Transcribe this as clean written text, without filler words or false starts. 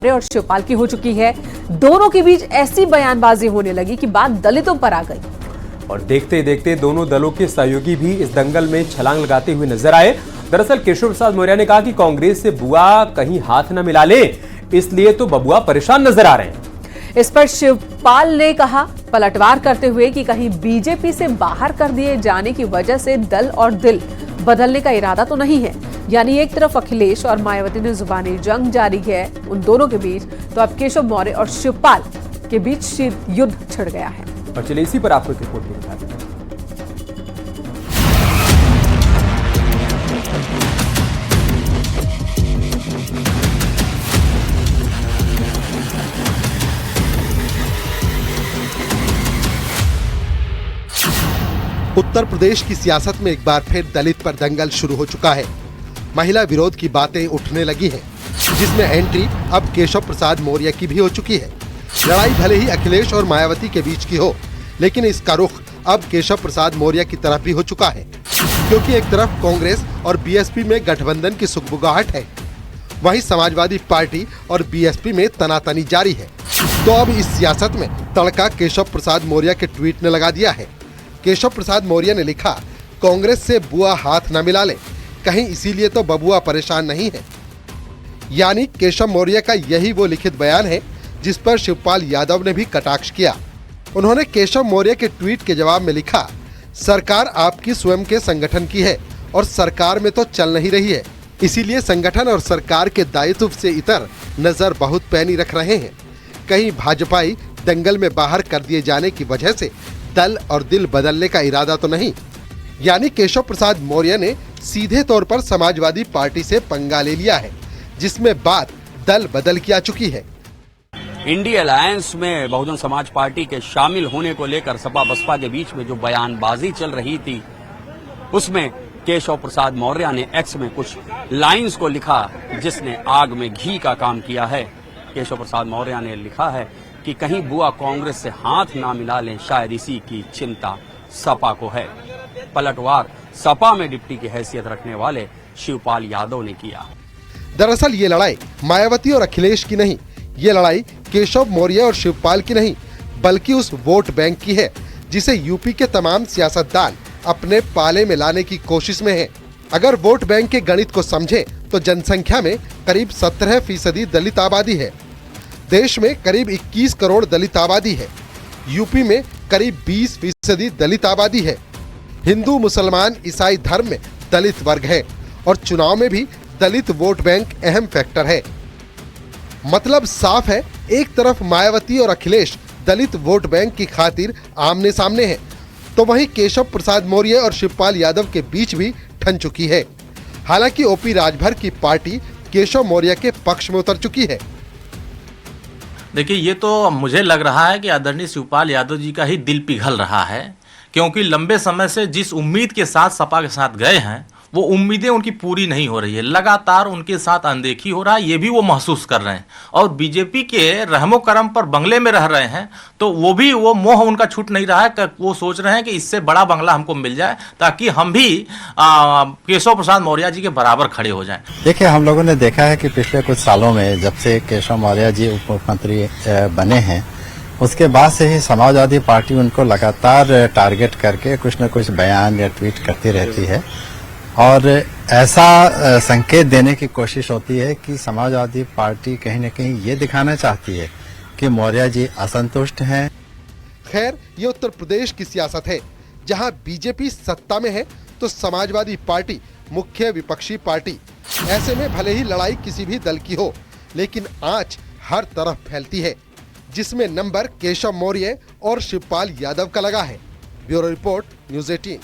और शिवपाल की हो चुकी है। दोनों के बीच ऐसी बयानबाजी होने लगी कि बात दलितों पर आ गई और देखते ही देखते दोनों दलों के सहयोगी भी इस दंगल में छलांग लगाते हुए नजर आए। दरअसल केशव प्रसाद मौर्य ने कहा कि कांग्रेस से बुआ कहीं हाथ न मिला ले, इसलिए तो बबुआ परेशान नजर आ रहे हैं। इस पर शिवपाल ने कहा पलटवार करते हुए कि कहीं बीजेपी से बाहर कर दिए जाने की वजह से दल और दिल बदलने का इरादा तो नहीं है। यानी एक तरफ अखिलेश और मायावती ने जुबानी जंग जारी है उन दोनों के बीच, तो अब केशव मौर्य और शिवपाल के बीच युद्ध छिड़ गया है। और चलिए इसी पर आपको एक रिपोर्ट भी दिखा दें। उत्तर प्रदेश की सियासत में एक बार फिर दलित पर दंगल शुरू हो चुका है। महिला विरोध की बातें उठने लगी हैं, जिसमें एंट्री अब केशव प्रसाद मौर्य की भी हो चुकी है। लड़ाई भले ही अखिलेश और मायावती के बीच की हो, लेकिन इसका रुख अब केशव प्रसाद मौर्य की तरफ भी हो चुका है, क्योंकि एक तरफ कांग्रेस और बीएसपी में गठबंधन की सुगबुगाहट है, वहीं समाजवादी पार्टी और बीएसपी में तनातनी जारी है। तो अब इस सियासत में तड़का केशव प्रसाद मौर्य के ट्वीट ने लगा दिया है। केशव प्रसाद मौर्य ने लिखा, कांग्रेस से बुआ हाथ न मिला ले, कहीं इसीलिए तो बबुआ परेशान नहीं है। यानी केशव मौर्य का यही वो लिखित बयान है जिस पर शिवपाल यादव ने भी कटाक्ष किया। उन्होंने केशव मौर्य के ट्वीट के जवाब में लिखा, सरकार आपकी स्वयं के संगठन की है और सरकार में तो चल नहीं रही है, इसीलिए संगठन और सरकार के दायित्व से इतर नजर बहुत पैनी रख रहे हैं। कहीं भाजपाई दंगल में बाहर कर दिए जाने की वजह से दल और दिल बदलने का इरादा तो नहीं। यानी केशव प्रसाद मौर्य ने सीधे तौर पर समाजवादी पार्टी से पंगा ले लिया है, जिसमें बात दल बदल की आ चुकी है। इंडिया अलायंस में बहुजन समाज पार्टी के शामिल होने को लेकर सपा बसपा के बीच में जो बयानबाजी चल रही थी, उसमें केशव प्रसाद मौर्य ने एक्स में कुछ लाइंस को लिखा जिसने आग में घी का काम किया है। केशव प्रसाद मौर्य ने लिखा है कि कहीं बुआ कांग्रेस से हाथ ना मिला लें, शायद इसी की चिंता सपा को है। पलटवार सपा में डिप्टी की हैसियत रखने वाले शिवपाल यादव ने किया। दरअसल ये लड़ाई मायावती और अखिलेश की नहीं, ये लड़ाई केशव मौर्य और शिवपाल की नहीं, बल्कि उस वोट बैंक की है जिसे यूपी के तमाम सियासतदान अपने पाले में लाने की कोशिश में हैं। अगर वोट बैंक के गणित को समझें तो जनसंख्या में करीब 17% दलित आबादी है। देश में करीब 21 करोड़ दलित आबादी है। यूपी में करीब 20% दलित आबादी है। हिंदू, मुसलमान, ईसाई धर्म में दलित वर्ग है और चुनाव में भी दलित वोट बैंक अहम फैक्टर है। मतलब साफ है, एक तरफ मायावती और अखिलेश दलित वोट बैंक की खातिर आमने सामने हैं, तो वहीं केशव प्रसाद मौर्य और शिवपाल यादव के बीच भी ठन चुकी है। हालांकि ओपी राजभर की पार्टी केशव मौर्य के पक्ष में उतर चुकी है। देखिए, ये तो मुझे लग रहा है कि आदरणीय शिवपाल यादव जी का ही दिल पिघल रहा है, क्योंकि लंबे समय से जिस उम्मीद के साथ सपा के साथ गए हैं, वो उम्मीदें उनकी पूरी नहीं हो रही है। लगातार उनके साथ अनदेखी हो रहा है, ये भी वो महसूस कर रहे हैं। और बीजेपी के रहमो करम पर बंगले में रह रहे हैं, तो वो मोह उनका छूट नहीं रहा है कि वो सोच रहे हैं कि इससे बड़ा बंगला हमको मिल जाए ताकि हम भी केशव प्रसाद मौर्य जी के बराबर खड़े हो जाएं। देखिए, हम लोगों ने देखा है कि पिछले कुछ सालों में जब से केशव मौर्य जी उप मुख्यमंत्री बने हैं, उसके बाद से ही समाजवादी पार्टी उनको लगातार टारगेट करके कुछ न कुछ बयान या ट्वीट करती रहती है और ऐसा संकेत देने की कोशिश होती है कि समाजवादी पार्टी कहीं न कहीं ये दिखाना चाहती है कि मौर्य जी असंतुष्ट हैं। खैर, ये उत्तर प्रदेश की सियासत है, जहां बीजेपी सत्ता में है तो समाजवादी पार्टी मुख्य विपक्षी पार्टी। ऐसे में भले ही लड़ाई किसी भी दल की हो, लेकिन आंच हर तरफ फैलती है, जिसमें नंबर केशव मौर्य और शिवपाल यादव का लगा है। Bureau report, news 18।